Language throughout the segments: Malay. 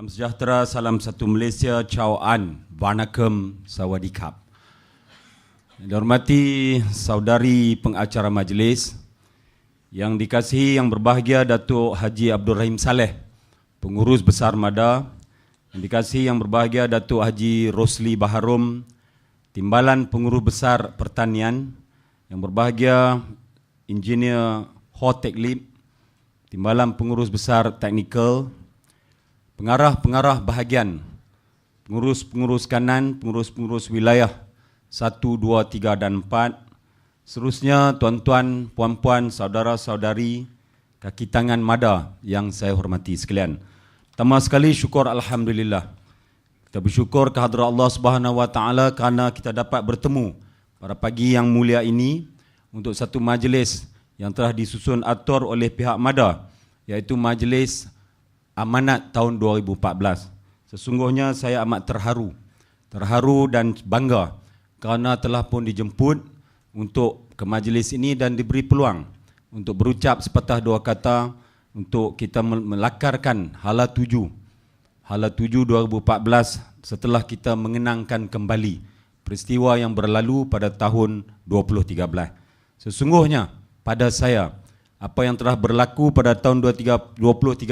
Salam sejahtera, salam satu Malaysia, Ciao An, Vanakkam, Sawadikap. Dihormati saudari pengacara majlis, yang dikasihi yang berbahagia Datuk Haji Abdul Rahim Saleh, Pengurus Besar MADA, yang dikasihi yang berbahagia Datuk Haji Rosli Baharum, Timbalan Pengurus Besar Pertanian, yang berbahagia Engineer Hoteklip, Timbalan Pengurus Besar Teknikal, pengarah-pengarah bahagian, pengurus-pengurus kanan, pengurus-pengurus wilayah 1, 2, 3 dan 4, seterusnya tuan-tuan, puan-puan, saudara-saudari, kaki tangan MADA yang saya hormati sekalian. Pertama sekali syukur Alhamdulillah. Kita bersyukur kehadrat Allah Subhanahu Wa Taala kerana kita dapat bertemu pada pagi yang mulia ini untuk satu majlis yang telah disusun atur oleh pihak MADA, iaitu majlis Amanat tahun 2014. Sesungguhnya saya amat terharu dan bangga kerana telah pun dijemput untuk ke majlis ini dan diberi peluang untuk berucap sepatah dua kata untuk kita melakarkan Hala 7 2014 setelah kita mengenangkan kembali peristiwa yang berlalu pada tahun 2013. Sesungguhnya pada saya, apa yang telah berlaku pada tahun 2013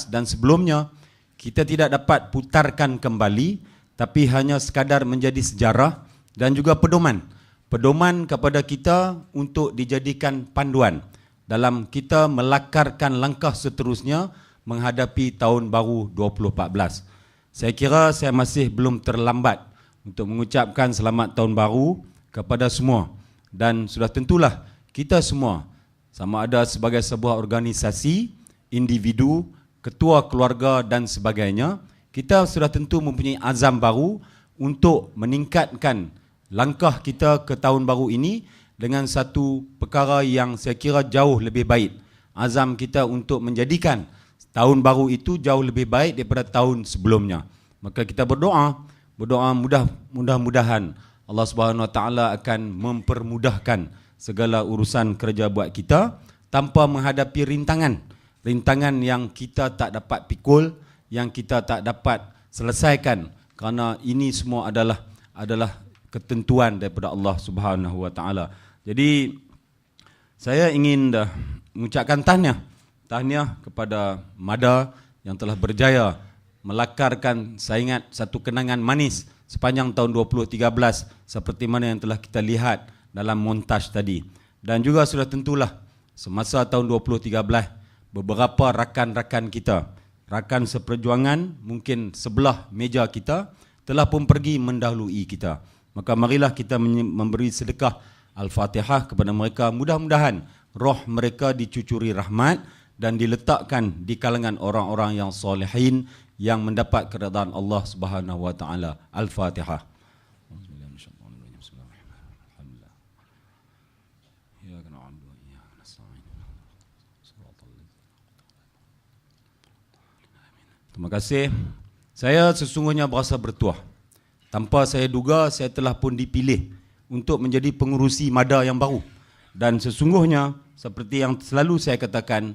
dan sebelumnya, kita tidak dapat putarkan kembali, tapi hanya sekadar menjadi sejarah dan juga pedoman. Pedoman kepada kita untuk dijadikan panduan dalam kita melakarkan langkah seterusnya menghadapi tahun baru 2014. Saya kira saya masih belum terlambat untuk mengucapkan selamat tahun baru kepada semua. Dan sudah tentulah kita semua, sama ada sebagai sebuah organisasi, individu, ketua keluarga dan sebagainya, kita sudah tentu mempunyai azam baru untuk meningkatkan langkah kita ke tahun baru ini dengan satu perkara yang saya kira jauh lebih baik. Azam kita untuk menjadikan tahun baru itu jauh lebih baik daripada tahun sebelumnya. Maka kita berdoa mudah-mudahan Allah Subhanahu Wa Taala akan mempermudahkan segala urusan kerja buat kita tanpa menghadapi rintangan yang kita tak dapat pikul, yang kita tak dapat selesaikan, kerana ini semua adalah ketentuan daripada Allah Subhanahu Wa Taala. Jadi saya ingin mengucapkan tahniah kepada MADA yang telah berjaya melakarkan, saya ingat, satu kenangan manis sepanjang tahun 2013 seperti mana yang telah kita lihat dalam montaj tadi. Dan juga sudah tentulah semasa tahun 2013 beberapa rakan-rakan kita, rakan seperjuangan mungkin sebelah meja kita, telah pun pergi mendahului kita. Maka marilah kita memberi sedekah Al-Fatihah kepada mereka. Mudah-mudahan roh mereka dicucuri rahmat dan diletakkan di kalangan orang-orang yang solehin yang mendapat keridaan Allah Subhanahu Wa Taala. Al-Fatihah. Terima kasih. Saya sesungguhnya berasa bertuah. Tanpa saya duga, saya telah pun dipilih untuk menjadi pengurusi MADA yang baru. Dan sesungguhnya, seperti yang selalu saya katakan,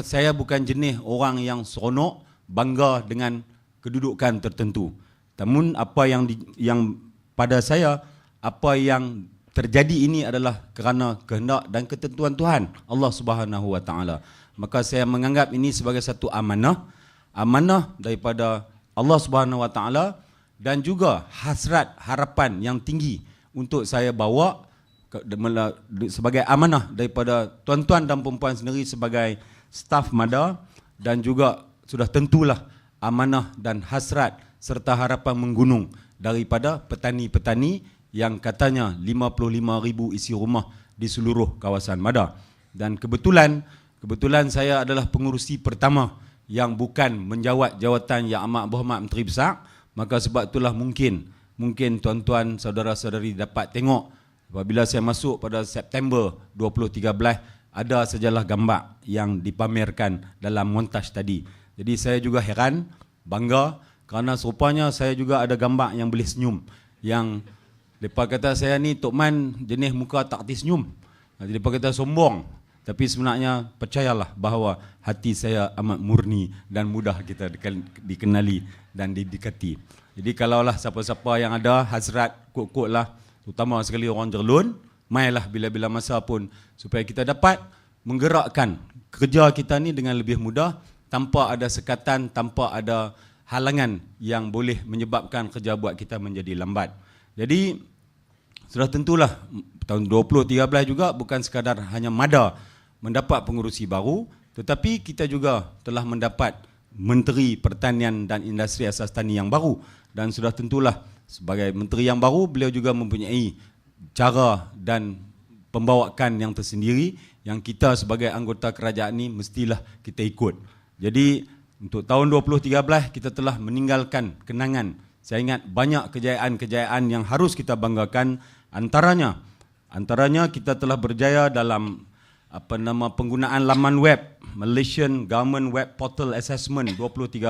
saya bukan jenis orang yang seronok, bangga dengan kedudukan tertentu. Namun apa yang pada saya, apa yang terjadi ini adalah kerana kehendak dan ketentuan Tuhan, Allah Subhanahu Wa Taala. Maka saya menganggap ini sebagai satu amanah daripada Allah Subhanahu Wa Taala dan juga hasrat harapan yang tinggi untuk saya bawa sebagai amanah daripada tuan-tuan dan perempuan sendiri sebagai staf MADA, dan juga sudah tentulah amanah dan hasrat serta harapan menggunung daripada petani-petani yang katanya 55,000 isi rumah di seluruh kawasan MADA. Dan kebetulan saya adalah pengurusi pertama yang bukan menjawat jawatan Yang Amat Berhormat Menteri Besar. Maka sebab itulah mungkin tuan-tuan, saudara-saudari dapat tengok apabila saya masuk pada September 2013, ada sajalah gambar yang dipamerkan dalam montaj tadi. Jadi saya juga heran, bangga, kerana serupanya saya juga ada gambar yang boleh senyum. Yang mereka kata saya ni Tok Man jenis muka tak hati senyum. Jadi mereka kata sombong. Tapi sebenarnya percayalah bahawa hati saya amat murni dan mudah kita dikenali dan didekati. Jadi kalaulah siapa-siapa yang ada hasrat kok-kok lah, terutama sekali orang Jerlun, mailah bila-bila masa pun supaya kita dapat menggerakkan kerja kita ni dengan lebih mudah tanpa ada sekatan, tanpa ada halangan yang boleh menyebabkan kerja buat kita menjadi lambat. Jadi sudah tentulah tahun 2013 juga bukan sekadar hanya MADA mendapat pengurusi baru, tetapi kita juga telah mendapat Menteri Pertanian dan Industri Asas Tani yang baru, dan sudah tentulah sebagai menteri yang baru beliau juga mempunyai cara dan pembawakan yang tersendiri yang kita sebagai anggota kerajaan ni mestilah kita ikut. Jadi untuk tahun 2013 kita telah meninggalkan kenangan. Saya ingat banyak kejayaan-kejayaan yang harus kita banggakan, antaranya kita telah berjaya dalam penggunaan laman web Malaysian Government Web Portal Assessment 2013,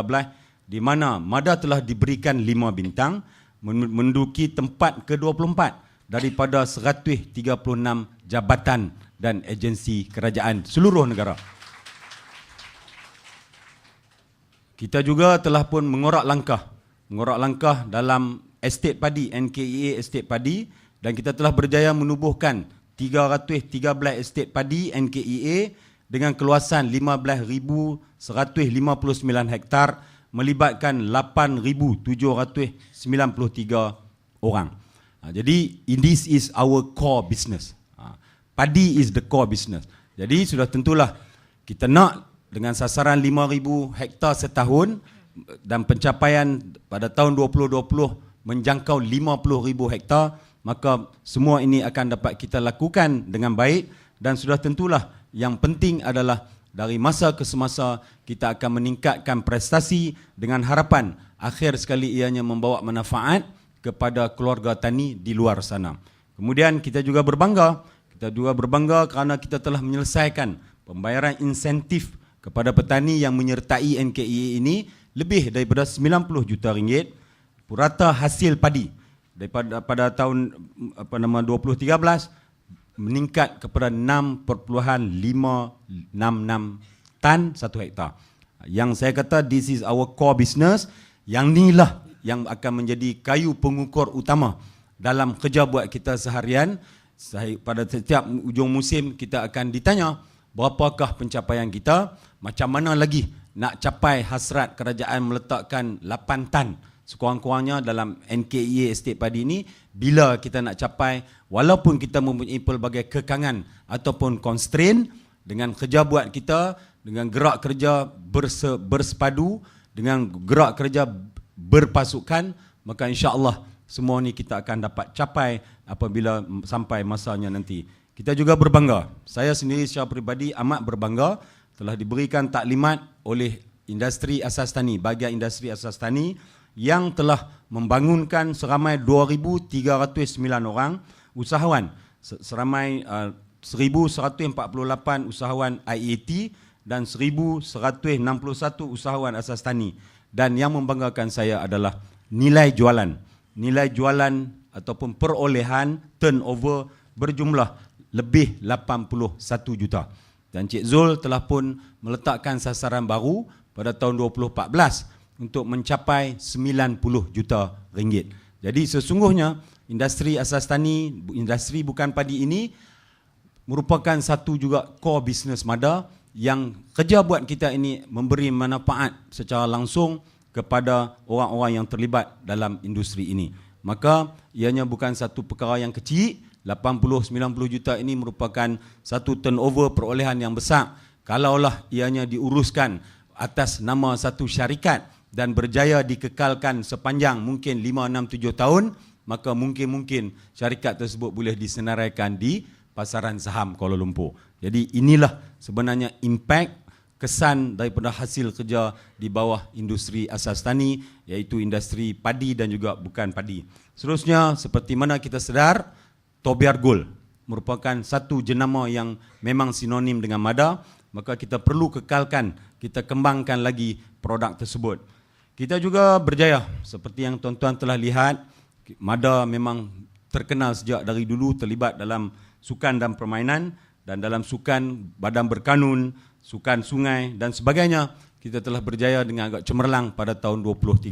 di mana MADA telah diberikan 5 bintang, menduduki tempat ke-24 daripada 136 jabatan dan agensi kerajaan seluruh negara. Kita juga telah pun mengorak langkah dalam estate padi, NKEA estate padi, dan kita telah berjaya menubuhkan 313 estate padi NKEA dengan keluasan 15,159 hektar, melibatkan 8,793 orang. Jadi this is our core business. Padi is the core business. Jadi sudah tentulah kita nak dengan sasaran 5,000 hektar setahun dan pencapaian pada tahun 2020 menjangkau 50,000 hektar, maka semua ini akan dapat kita lakukan dengan baik, dan sudah tentulah yang penting adalah dari masa ke semasa kita akan meningkatkan prestasi dengan harapan akhir sekali ianya membawa manfaat kepada keluarga tani di luar sana. Kemudian kita juga berbangga kerana kita telah menyelesaikan pembayaran insentif kepada petani yang menyertai NKEA ini lebih daripada 90 juta ringgit purata hasil padi. Daripada pada tahun 2013 meningkat kepada 6.566 tan 1 hektar. Yang saya kata this is our core business, yang inilah yang akan menjadi kayu pengukur utama dalam kerja buat kita seharian. Pada setiap ujung musim kita akan ditanya berapakah pencapaian kita, macam mana lagi nak capai hasrat kerajaan meletakkan 8 tan sekurang-kurangnya dalam NKEA estate padi ini. Bila kita nak capai, walaupun kita mempunyai pelbagai kekangan ataupun constraint, dengan kerja buat kita, dengan gerak kerja bersepadu, dengan gerak kerja berpasukan, maka insya-Allah semua ni kita akan dapat capai apabila sampai masanya nanti. Kita juga berbangga, saya sendiri secara peribadi amat berbangga telah diberikan taklimat oleh industri asas tani, bahagian industri asas tani, yang telah membangunkan seramai 2,309 orang usahawan, seramai 1,148 usahawan IAT dan 1,161 usahawan asas tani. Dan yang membanggakan saya adalah nilai jualan ataupun perolehan turnover berjumlah lebih 81 juta. Dan Cik Zul telah pun meletakkan sasaran baru pada tahun 2014 untuk mencapai 90 juta ringgit. Jadi sesungguhnya industri asas tani, industri bukan padi ini merupakan satu juga core business MADA yang kerja buat kita ini memberi manfaat secara langsung kepada orang-orang yang terlibat dalam industri ini. Maka ianya bukan satu perkara yang kecil. 80-90 juta ini merupakan satu turnover perolehan yang besar. Kalaulah ianya diuruskan atas nama satu syarikat dan berjaya dikekalkan sepanjang mungkin 5, 6, 7 tahun, maka mungkin syarikat tersebut boleh disenaraikan di pasaran saham Kuala Lumpur. Jadi inilah sebenarnya impak, kesan daripada hasil kerja di bawah industri asas tani, iaitu industri padi dan juga bukan padi. Seterusnya, seperti mana kita sedar, Tobiar Gold merupakan satu jenama yang memang sinonim dengan MADA, maka kita perlu kekalkan, kita kembangkan lagi produk tersebut. Kita juga berjaya, seperti yang tuan-tuan telah lihat, MADA memang terkenal sejak dari dulu terlibat dalam sukan dan permainan, dan dalam sukan badan berkanun, sukan sungai dan sebagainya, kita telah berjaya dengan agak cemerlang pada tahun 2013.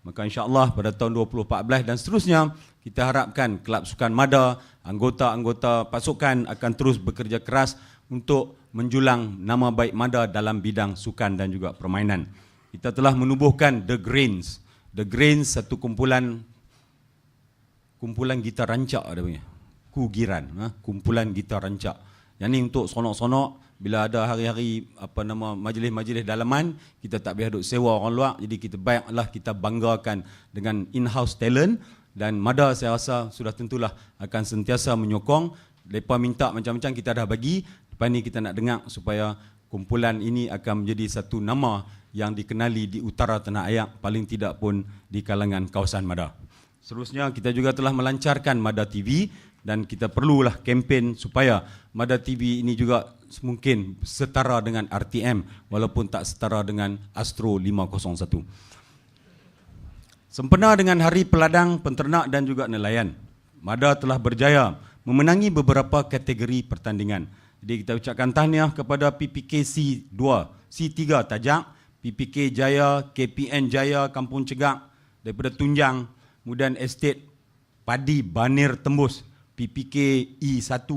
Maka insya-Allah pada tahun 2014 dan seterusnya, kita harapkan kelab sukan Mada, anggota-anggota pasukan akan terus bekerja keras untuk menjulang nama baik Mada dalam bidang sukan dan juga permainan. Kita telah menubuhkan The Grains. The Grains satu kumpulan gitar rancak ada punya. Kugiran, kumpulan gitar rancak. Yang ni untuk sonok-sonok bila ada hari-hari majlis-majlis dalaman, kita tak boleh duk sewa orang luar, jadi kita baiklah kita banggakan dengan in-house talent. Dan Mada saya rasa sudah tentulah akan sentiasa menyokong. Mereka minta macam-macam kita dah bagi. Lepas ni kita nak dengar supaya kumpulan ini akan menjadi satu nama yang dikenali di utara Tanah Ayak, paling tidak pun di kalangan kawasan Mada. Seterusnya kita juga telah melancarkan Mada TV dan kita perlulah kempen supaya Mada TV ini juga mungkin setara dengan RTM walaupun tak setara dengan Astro 501. Sempena dengan Hari Peladang, Penternak dan juga Nelayan, Mada telah berjaya memenangi beberapa kategori pertandingan. Jadi kita ucapkan tahniah kepada PPK C2, C3 Tajak, PPK Jaya, KPN Jaya Kampung Cegak daripada Tunjang, kemudian Estate Padi Banir Tembus, PPK E1,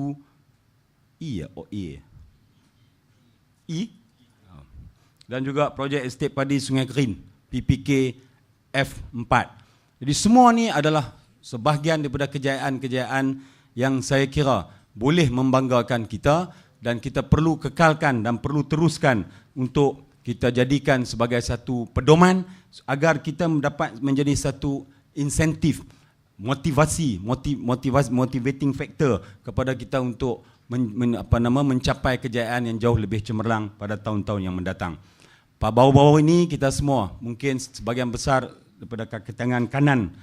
E ya? Oh E. E? Dan juga projek Estate Padi Sungai Kerin, PPK F4. Jadi semua ni adalah sebahagian daripada kejayaan-kejayaan yang saya kira boleh membanggakan kita dan kita perlu kekalkan dan perlu teruskan untuk kita jadikan sebagai satu pedoman agar kita dapat menjadi satu insentif, motivating factor kepada kita untuk mencapai kejayaan yang jauh lebih cemerlang pada tahun-tahun yang mendatang. Baru-baru ini kita semua, mungkin sebagian besar daripada kaki tangan kanan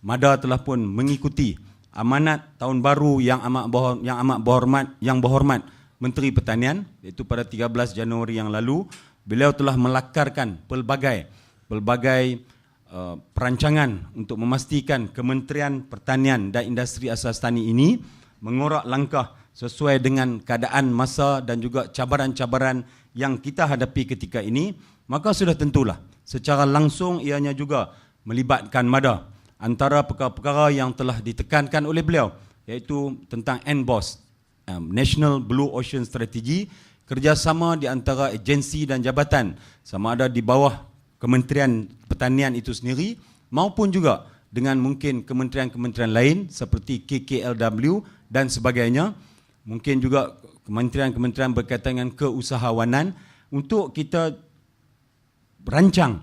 Mada telah pun mengikuti amanat tahun baru yang amat berhormat Menteri Pertanian, iaitu pada 13 Januari yang lalu. Beliau telah melakarkan pelbagai perancangan untuk memastikan Kementerian Pertanian dan Industri Asas Tani ini mengorak langkah sesuai dengan keadaan masa dan juga cabaran-cabaran yang kita hadapi ketika ini. Maka sudah tentulah secara langsung ianya juga melibatkan Mada. Antara perkara-perkara yang telah ditekankan oleh beliau iaitu tentang NBOS, National Blue Ocean Strategy, kerjasama di antara agensi dan jabatan sama ada di bawah Kementerian Pertanian itu sendiri maupun juga dengan mungkin kementerian-kementerian lain seperti KKLW dan sebagainya, mungkin juga kementerian-kementerian berkaitan dengan keusahawanan untuk kita rancang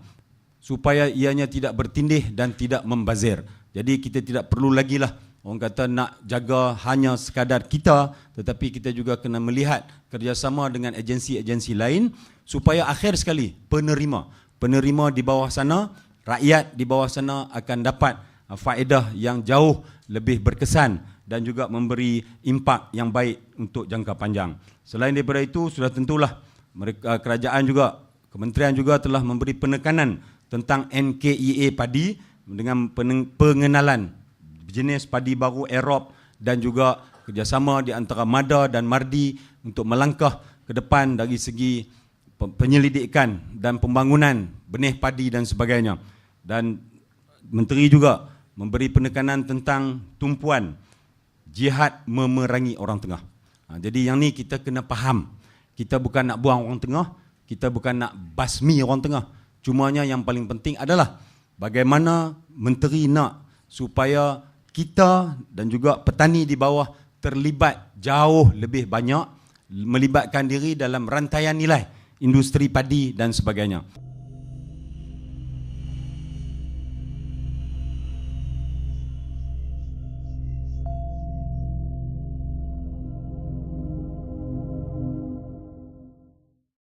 supaya ianya tidak bertindih dan tidak membazir. Jadi kita tidak perlu lagi lah orang kata nak jaga hanya sekadar kita, tetapi kita juga kena melihat kerjasama dengan agensi-agensi lain supaya akhir sekali penerima di bawah sana, rakyat di bawah sana akan dapat faedah yang jauh lebih berkesan dan juga memberi impak yang baik untuk jangka panjang. Selain daripada itu, sudah tentulah kerajaan juga, kementerian juga telah memberi penekanan tentang NKEA padi dengan pengenalan jenis padi baru Erop dan juga kerjasama di antara Mada dan Mardi untuk melangkah ke depan dari segi penyelidikan dan pembangunan benih padi dan sebagainya. Dan Menteri juga memberi penekanan tentang tumpuan jihad memerangi orang tengah. Jadi yang ni kita kena faham. Kita bukan nak buang orang tengah, kita bukan nak basmi orang tengah. Cumanya yang paling penting adalah bagaimana Menteri nak supaya kita dan juga petani di bawah terlibat jauh lebih banyak, melibatkan diri dalam rantaian nilai industri padi dan sebagainya.